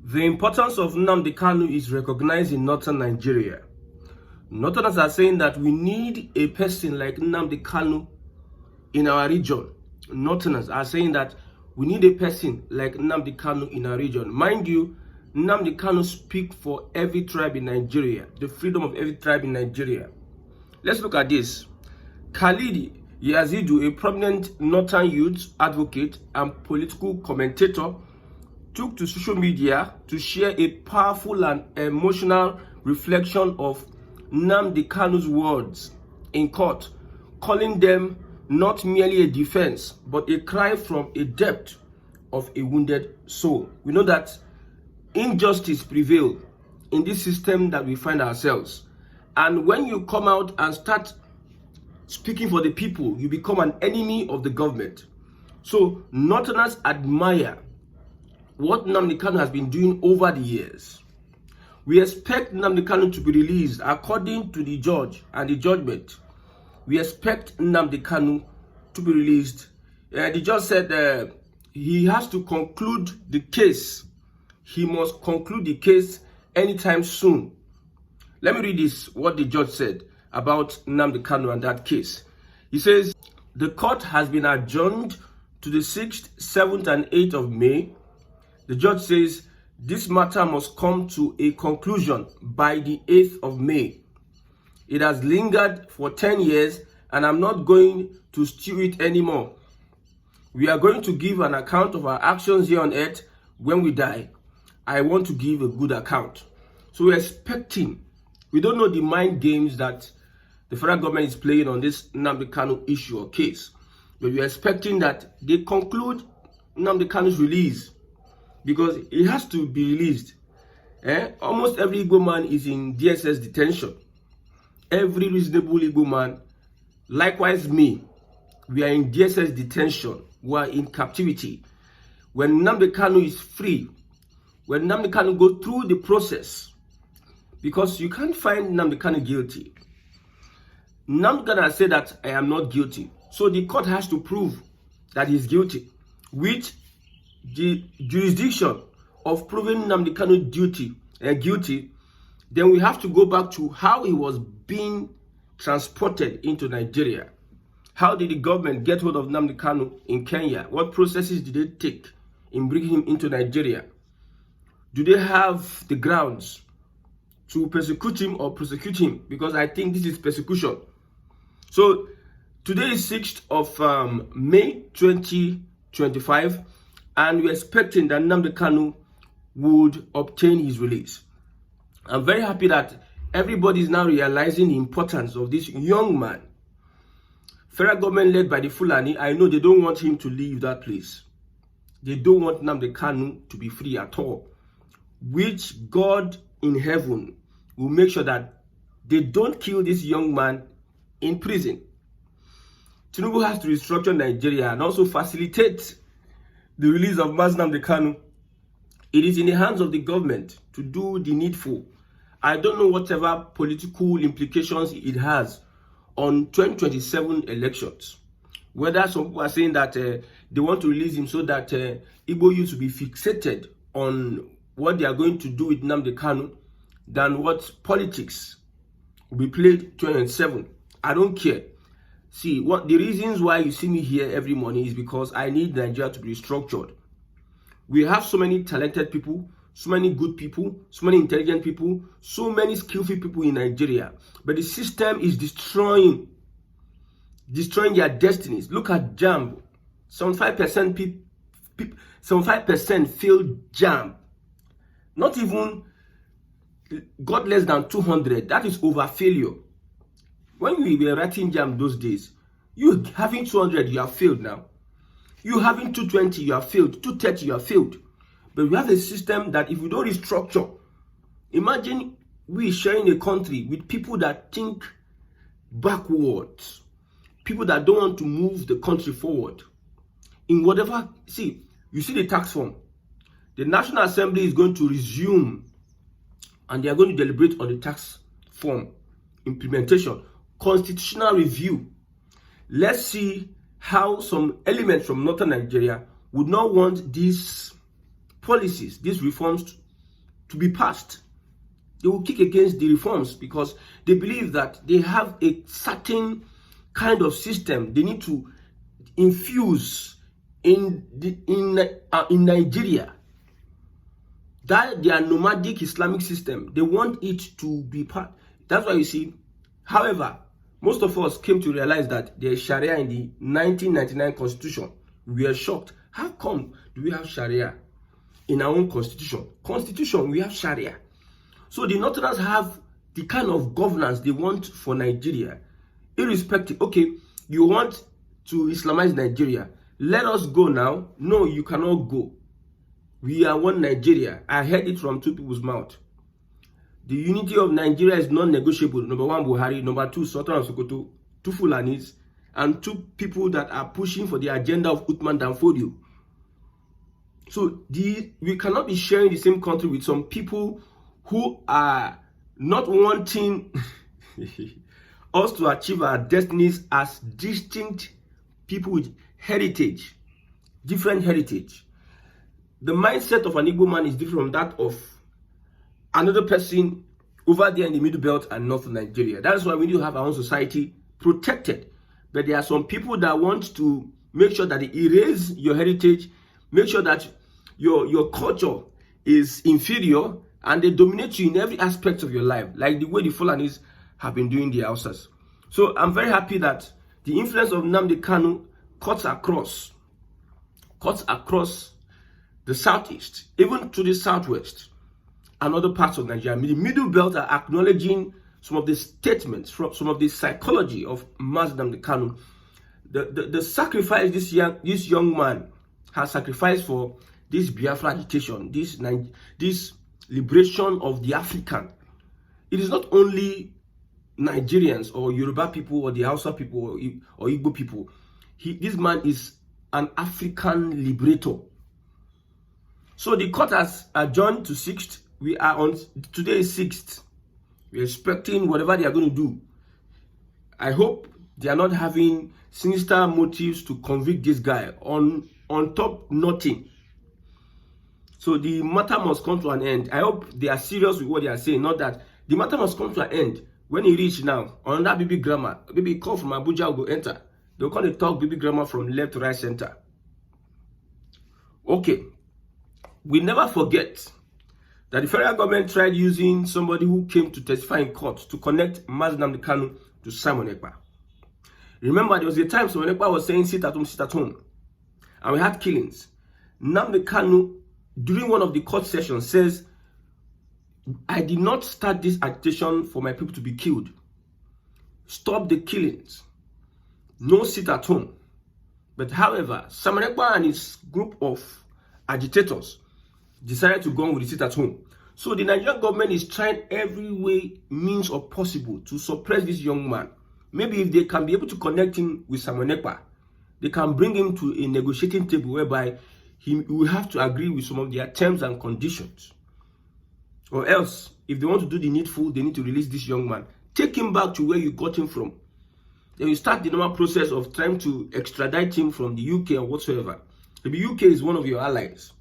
The importance of Nnamdi Kanu is recognized in northern Nigeria. Northerners are saying that we need a person like Nnamdi Kanu in our region. Northerners are saying that we need a person like Nnamdi Kanu in our region. Mind you, Nnamdi Kanu speaks for every tribe in Nigeria, the freedom of every tribe in Nigeria. Let's look at this. Khalid Yazidu, a prominent northern youth advocate and political commentator, took to social media to share a powerful and emotional reflection of Nnamdi Kanu's words in court, calling them not merely a defense, but a cry from a depth of a wounded soul. We know that injustice prevails in this system that we find ourselves. And when you come out and start speaking for the people, you become an enemy of the government. So Northerners admire what Nnamdi Kanu has been doing over the years. We expect Nnamdi Kanu to be released according to the judge and the judgment. We expect Nnamdi Kanu to be released. The judge said he has to conclude the case. He must conclude the case anytime soon. Let me read this, what the judge said about Nnamdi Kanu and that case. He says, the court has been adjourned to the 6th, 7th, and 8th of May. The judge says this matter must come to a conclusion by the 8th of May. It has lingered for 10 years and I'm not going to stew it anymore. We are going to give an account of our actions here on earth when we die. I want to give a good account. So we're expecting, we don't know the mind games that the federal government is playing on this Nnamdi Kanu issue or case, but we're expecting that they conclude Nnamdi Kanu's release, because he has to be released. Almost every Igbo man is in DSS detention. Every reasonable Igbo man, likewise me, we are in DSS detention. We are in captivity. When Nnamdi Kanu is free, when Nnamdi Kanu go through the process, because you can't find Nnamdi Kanu guilty. Nnamdi Kanu has said that I am not guilty. So the court has to prove that he's guilty, which the jurisdiction of proving Nnamdi Kanu guilty, then we have to go back to how he was being transported into Nigeria. How did the government get hold of Nnamdi Kanu in Kenya? What processes did they take in bringing him into Nigeria? Do they have the grounds to persecute him or prosecute him? Because I think this is persecution. So today is 6th of May 2025. And we're expecting that Nnamdi Kanu would obtain his release. I'm very happy that everybody is now realizing the importance of this young man. Federal government led by the Fulani, I know they don't want him to leave that place. They don't want Nnamdi Kanu to be free at all. Which God in heaven will make sure that they don't kill this young man in prison. Tinubu has to restructure Nigeria and also facilitate the release of Nnamdi Kanu. It is in the hands of the government to do the needful. I don't know whatever political implications it has on 2027 elections. Whether some people are saying that they want to release him so that Igbo youth will be fixated on what they are going to do with Nnamdi Kanu than what politics will be played 2027. I don't care. See, what the reasons why you see me here every morning is because I need Nigeria to be restructured. We have so many talented people, so many good people, so many intelligent people, so many skillful people in Nigeria. But the system is destroying their destinies. Look at JAMB. 75% failed JAMB. Not even got less than 200. That is over failure. When we were writing JAMB those days, you having 200, you have failed now. You having 220, you have failed. 230, you have failed. But we have a system that if we don't restructure, imagine we sharing a country with people that think backwards, people that don't want to move the country forward. In whatever, see, you see the tax form. The National Assembly is going to resume and they are going to deliberate on the tax form implementation. Constitutional review. Let's see how some elements from northern Nigeria would not want these policies, these reforms to be passed. They will kick against the reforms because they believe that they have a certain kind of system they need to infuse in Nigeria. That their nomadic Islamic system, they want it to be part. That's why you see, however, most of us came to realize that there is Sharia in the 1999 constitution. We are shocked. How come do we have Sharia in our own constitution? Constitution, we have Sharia. So the Northerners have the kind of governance they want for Nigeria, irrespective. Okay, you want to Islamize Nigeria. Let us go now. No, you cannot go. We are one Nigeria. I heard it from two people's mouth. The unity of Nigeria is non-negotiable. Number one, Buhari. Number two, Sultan of Sokoto. Two Fulanis. And two people that are pushing for the agenda of Uthman Danfodio. So we cannot be sharing the same country with some people who are not wanting us to achieve our destinies as distinct people with heritage, different heritage. The mindset of an Igbo man is different from that of another person over there in the Middle Belt and North Nigeria. That's why we need to have our own society protected. But there are some people that want to make sure that they erase your heritage, make sure that your culture is inferior, and they dominate you in every aspect of your life, like the way the Fulanis have been doing the Hausas. So I'm very happy that the influence of Nnamdi Kanu cuts across the southeast, even to the southwest, and other parts of Nigeria. The Middle Belt are acknowledging some of the statements, from some of the psychology of Nnamdi Kanu. The sacrifice this young man has sacrificed for this Biafra agitation, this liberation of the African. It is not only Nigerians or Yoruba people or the Hausa people or Igbo people. This man is an African liberator. So the court has adjourned to 6th. We are on, today is 6th. We're expecting whatever they are going to do. I hope they are not having sinister motives to convict this guy on top nothing. So the matter must come to an end. I hope they are serious with what they are saying, not that the matter must come to an end. When he reach now, on that baby grammar, baby call from Abuja will go enter. They'll call the talk baby grammar from left to right center. Okay. We never forget that the federal government tried using somebody who came to testify in court to connect Nnamdi Kanu to Simon Ekpa. Remember, there was a time Simon Ekpa was saying sit at home. And we had killings. Nnamdi Kanu, during one of the court sessions, says, I did not start this agitation for my people to be killed. Stop the killings. No sit at home. But however, Simon Ekpa and his group of agitators decided to go on with the sit at home. So the Nigerian government is trying every way, means or possible to suppress this young man. Maybe if they can be able to connect him with Simon Ekpa, they can bring him to a negotiating table whereby he will have to agree with some of their terms and conditions. Or else, if they want to do the needful, they need to release this young man. Take him back to where you got him from. Then you start the normal process of trying to extradite him from the UK or whatsoever. The UK is one of your allies.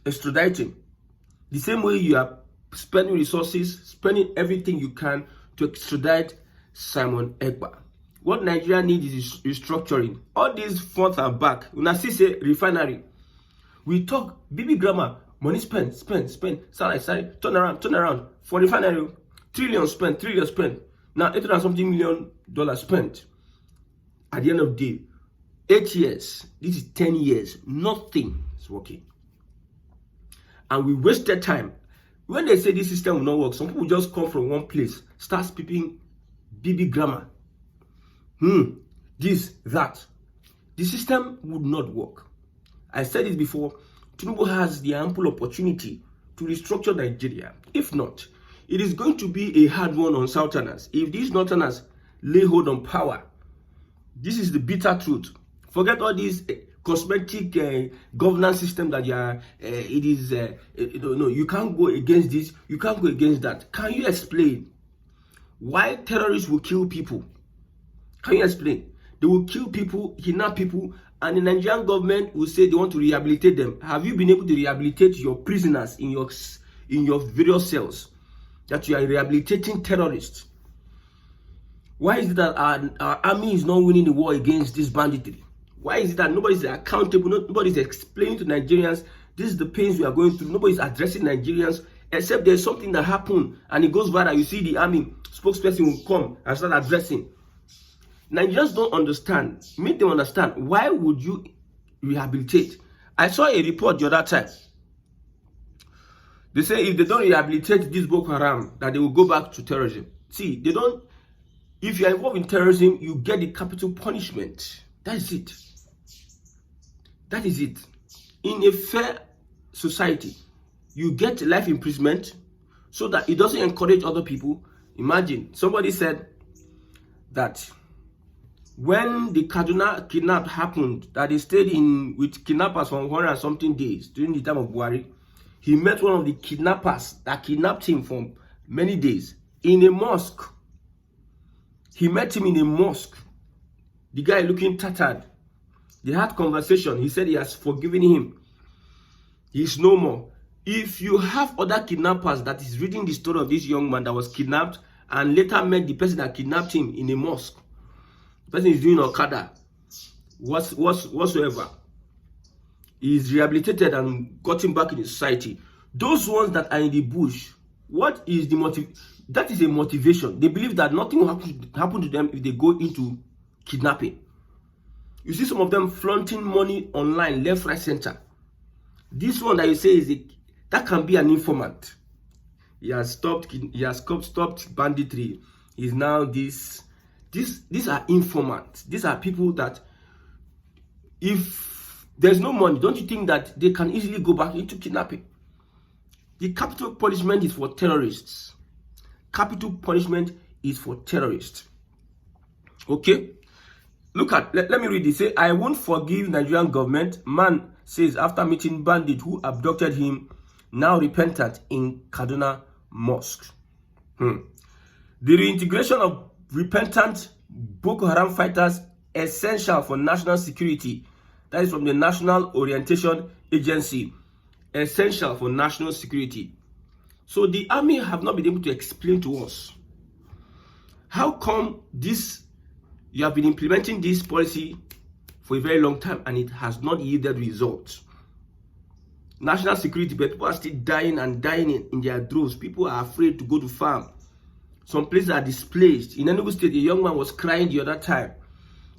Extradite him. The same way you are spending resources, spending everything you can to extradite Simon Ekpa. What Nigeria needs is restructuring. All these funds are back. When I see refinery, we talk baby grammar, money spent. Sorry, turn around. For refinery, trillion spent. Now $800 and something million spent. At the end of the day, 8 years. This is 10 years. Nothing is working. And we wasted time. When they say this system will not work, some people just come from one place, start speaking baby grammar. This, that. The system would not work. I said it before, Tinubu has the ample opportunity to restructure Nigeria. If not, it is going to be a hard one on Southerners. If these Northerners lay hold on power, this is the bitter truth. Forget all these cosmetic governance system that you are, you can't go against this, you can't go against that. Can you explain why terrorists will kill people? Can you explain? They will kill people, kidnap people, and the Nigerian government will say they want to rehabilitate them. Have you been able to rehabilitate your prisoners in in your various cells that you are rehabilitating terrorists? Why is it that our army is not winning the war against this banditry? Why is it that nobody is accountable? Nobody is explaining to Nigerians, this is the pains we are going through. Nobody is addressing Nigerians, except there's something that happened and it goes viral. You see the army spokesperson will come and start addressing. Nigerians don't understand. Make them understand. Why would you rehabilitate? I saw a report the other time. They say if they don't rehabilitate this Boko Haram, that they will go back to terrorism. See, they don't. If you are involved in terrorism, you get the capital punishment. That is it. That is it. In a fair society, you get life imprisonment so that it doesn't encourage other people. Imagine, somebody said that when the Kaduna kidnap happened, that they stayed in with kidnappers for 100 and something days during the time of Buhari, he met one of the kidnappers that kidnapped him for many days in a mosque. He met him in a mosque. The guy looking tattered. They had conversation. He said he has forgiven him. He is no more. If you have other kidnappers that is reading the story of this young man that was kidnapped and later met the person that kidnapped him in a mosque, the person is doing Okada, whatsoever, he is rehabilitated and got him back in the society. Those ones that are in the bush, what is the motive? That is a motivation. They believe that nothing will happen to them if they go into kidnapping. You see some of them flaunting money online, left, right, center. This one that you say that can be an informant. He has stopped banditry. He's now these are informants. These are people that if there's no money, don't you think that they can easily go back into kidnapping? The capital punishment is for terrorists. Capital punishment is for terrorists. Okay? Look at, let me read this. Say, I won't forgive Nigerian government. Man says after meeting bandit who abducted him, now repentant in Kaduna mosque. The reintegration of repentant Boko Haram fighters essential for national security. That is from the National Orientation Agency. Essential for national security. So the army have not been able to explain to us how come you have been implementing this policy for a very long time and it has not yielded results. National security, but people are still dying and dying in their droves. People are afraid to go to farm. Some places are displaced. In Enugu State, a young man was crying the other time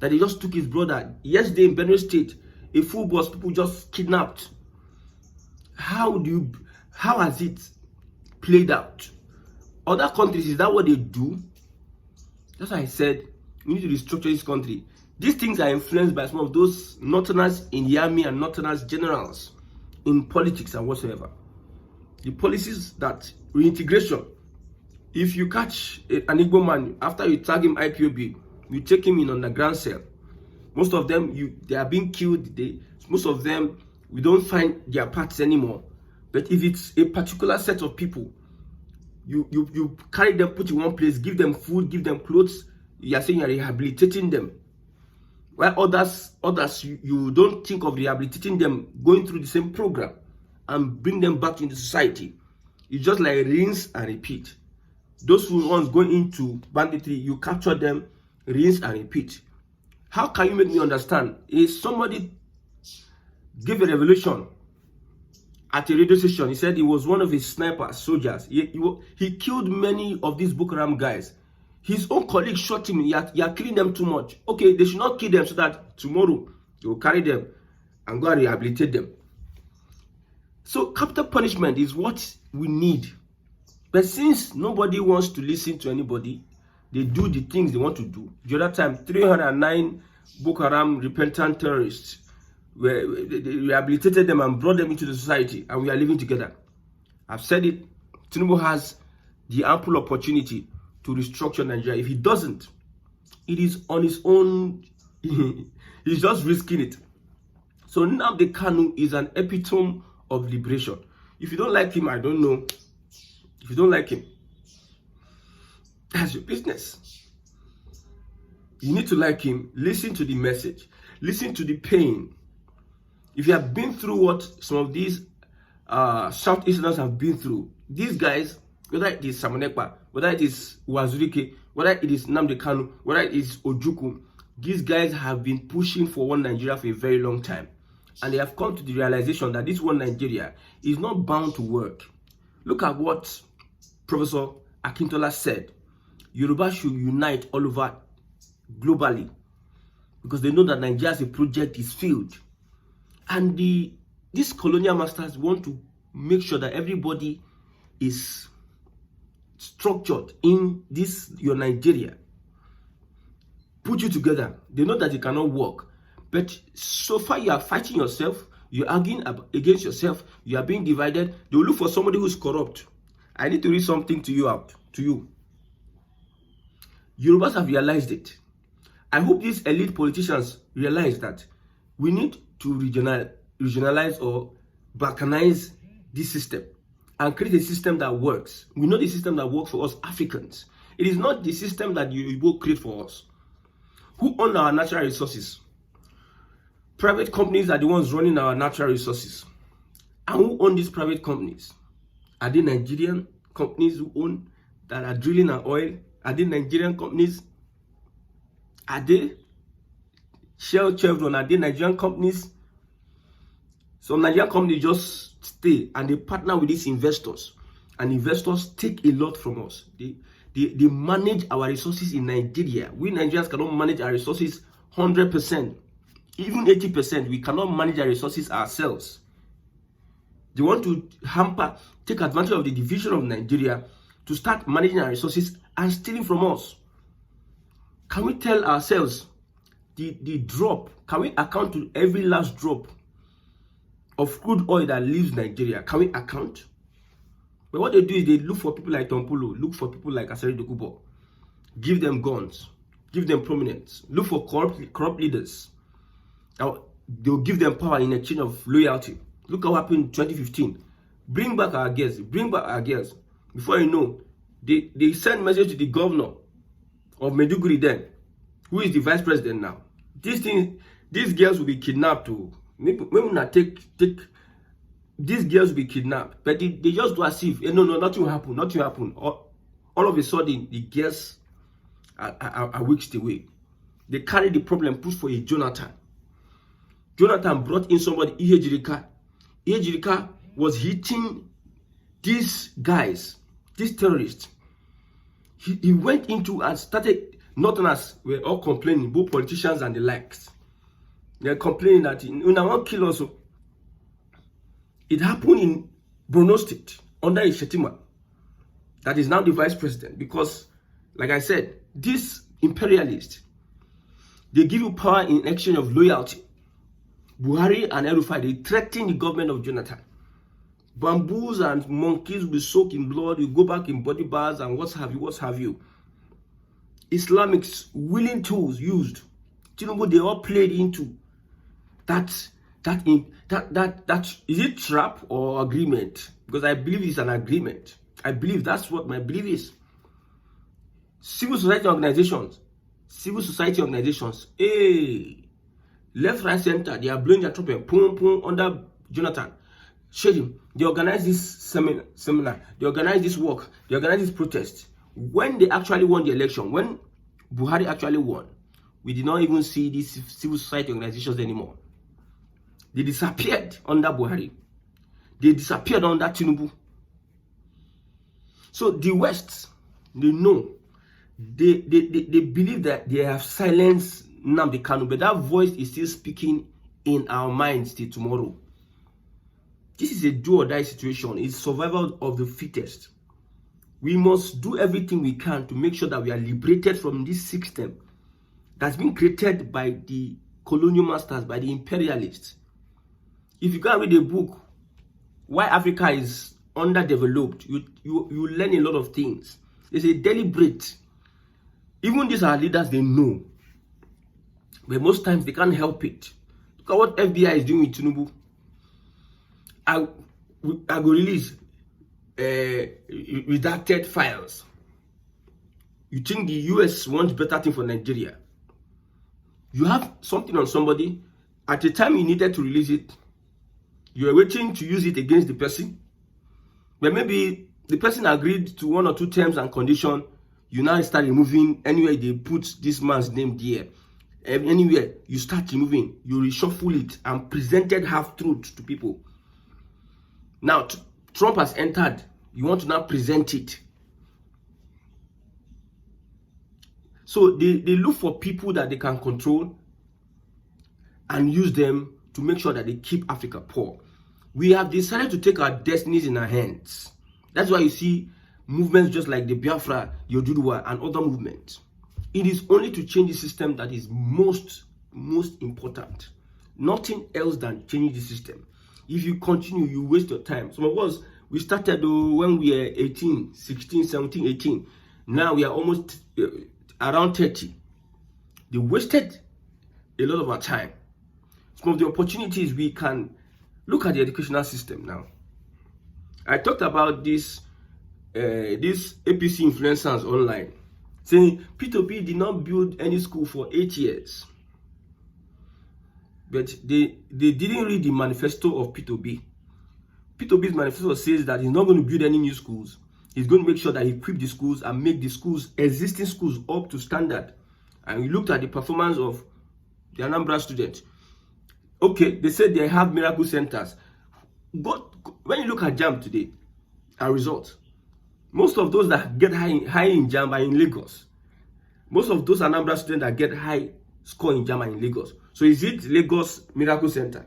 that he just took his brother. Yesterday in Benue State, a full bus, people just kidnapped. How has it played out? Other countries, is that what they do? That's why I said we need to restructure this country. These things are influenced by some of those northerners in the army and northerners generals in politics and whatsoever. The policies that reintegration. If you catch an Igbo man after you tag him IPOB, you take him in underground cell. Most of them they are being killed. Most of them we don't find their parts anymore. But if it's a particular set of people, you carry them, put in one place, give them food, give them clothes. You are saying you are rehabilitating them. While others you don't think of rehabilitating them, going through the same program and bring them back into society. It's just like rinse and repeat. Those ones going into banditry, you capture them, rinse and repeat. How can you make me understand? Is somebody gave a revelation at a radio station. He said he was one of his sniper soldiers. He killed many of these Boko Haram guys. His own colleagues shot him. You are killing them too much. Okay, they should not kill them so that tomorrow they will carry them and go and rehabilitate them. So capital punishment is what we need. But since nobody wants to listen to anybody, they do the things they want to do. The other time, 309 Boko Haram repentant terrorists, they rehabilitated them and brought them into the society, and we are living together. I've said it. Tinubu has the ample opportunity to restructure Nigeria. If he doesn't, it is on his own. He's just risking it. So Nnamdi Kanu is an epitome of liberation. If you don't like him, I don't know. If you don't like him, that's your business. You need to like him. Listen to the message. Listen to the pain. If you have been through what some of these Southeasterners have been through, These guys, whether it is Samonekpa, whether it is Wazirike, whether it is Nnamdi Kanu, whether it is Ojukwu, these guys have been pushing for one Nigeria for a very long time. And they have come to the realization that this one Nigeria is not bound to work. Look at what Professor Akintola said. Yoruba should unite all over globally, because they know that Nigeria as a project is failed. And these colonial masters want to make sure that everybody is structured in this, your Nigeria. Put you together. They know that it cannot work. But so far you are fighting yourself, you're arguing against yourself, you are being divided. They will look for somebody who's corrupt. I need to read something to you. Yorubas have realized it. I hope these elite politicians realize that we need to regionalize or balkanize this system and create a system that works. We know the system that works for us Africans. It is not the system that you will create for us. Who own our natural resources? Private companies are the ones running our natural resources. And who own these private companies? Are they Nigerian companies who own, that are drilling our oil? Are they Nigerian companies? Are they Shell, Chevron? Are they Nigerian companies? Some Nigerian companies just stay and they partner with these investors. And investors take a lot from us. They manage our resources in Nigeria. We Nigerians cannot manage our resources 100%. Even 80%, we cannot manage our resources ourselves. They want to take advantage of the division of Nigeria to start managing our resources and stealing from us. Can we tell ourselves the drop? Can we account to every last drop of crude oil that leaves Nigeria? Can we account? But what they do is they look for people like Tompulo, look for people like Asari Dokubo, give them guns, give them prominence, look for corrupt leaders. Now, they'll give them power in exchange of loyalty. Look what happened in 2015. Bring back our girls. Bring back our girls. Before you know, they send message to the governor of Maiduguri then, who is the vice president now. These girls will be kidnapped too. Maybe not take these girls will be kidnapped. But they just do as if, no, nothing will happen. Nothing will happen. All of a sudden, the girls are whisked away. They carry the problem, push for a Jonathan. Jonathan brought in somebody, Ihejirika. Ihejirika was hitting these guys, these terrorists. He went into and started, Northerners were all complaining, both politicians and the likes. They're complaining that Una won't kill us. It happened in Borno State under Ishetima, that is now the vice president, because, like I said, these imperialists, they give you power in exchange of loyalty. Buhari and El-Rufai, they threaten the government of Jonathan. Bamboos and monkeys will soak in blood, will go back in body bars and what have you. Islamics, willing tools used. Tinubu, they all played into that is it trap or agreement? Because I believe it's an agreement. I believe that's what my belief is. Civil society organizations, left, right, center, they are blowing their trumpet, boom, under Jonathan. Shame. They organize this seminar, they organize this work, they organize this protest. When they actually won the election, when Buhari actually won, we did not even see these civil society organizations anymore. They disappeared under Buhari. They disappeared under Tinubu. So the West, they know, they believe that they have silenced Nnamdi Kanu, but that voice is still speaking in our minds till tomorrow. This is a do or die situation. It's survival of the fittest. We must do everything we can to make sure that we are liberated from this system that's been created by the colonial masters, by the imperialists. If you go and read a book, Why Africa is Underdeveloped, you learn a lot of things. It's a deliberate. Even these are leaders, they know. But most times they can't help it. Look at what FBI is doing with Tinubu. I will release redacted files. You think the US wants better thing for Nigeria? You have something on somebody, at the time you needed to release it, you are waiting to use it against the person. But maybe the person agreed to 1 or 2 terms and conditions. You now start removing anywhere they put this man's name there. Anywhere you start removing, you reshuffle it and presented half-truths to people. Now, Trump has entered. You want to now present it. So they look for people that they can control and use them to make sure that they keep Africa poor. We have decided to take our destinies in our hands. That's why you see movements just like the Biafra, Yoruba, and other movements. It is only to change the system that is most important. Nothing else than changing the system. If you continue, you waste your time. Some of us, we started when we were 18, 16, 17, 18. Now we are almost around 30. They wasted a lot of our time. Some of the opportunities we can look at the educational system now. I talked about this APC influencers online saying P2P did not build any school for 8 years. But they didn't read the manifesto of P2B. P2B's manifesto says that he's not going to build any new schools. He's going to make sure that he equip the schools and make the schools, existing schools, up to standard. And we looked at the performance of the Anambra students. Okay, they said they have miracle centers. But when you look at JAMB today and results, most of those that get high in JAMB are in Lagos. Most of those Anambra students that get high score in JAMB are in Lagos. So is it Lagos Miracle Center?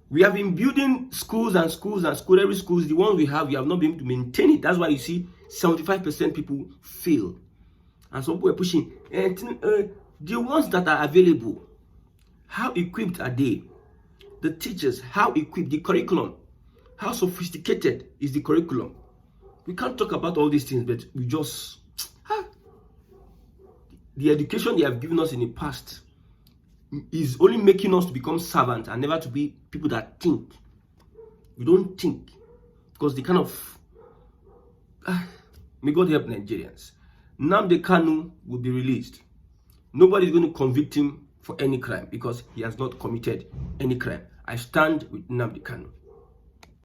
We have been building schools and schools and schools. Every school, the ones we have not been able to maintain it. That's why you see 75% people fail. And some people are pushing. The ones that are available, how equipped are they? The teachers, how equipped? The curriculum, how sophisticated is the curriculum? We can't talk about all these things, but we just... The education they have given us in the past is only making us to become servants and never to be people that think. We don't think. Because the kind of... may God help Nigerians. Nnamdi Kanu will be released. Nobody is going to convict him for any crime because he has not committed any crime. I stand with Nnamdi Kanu.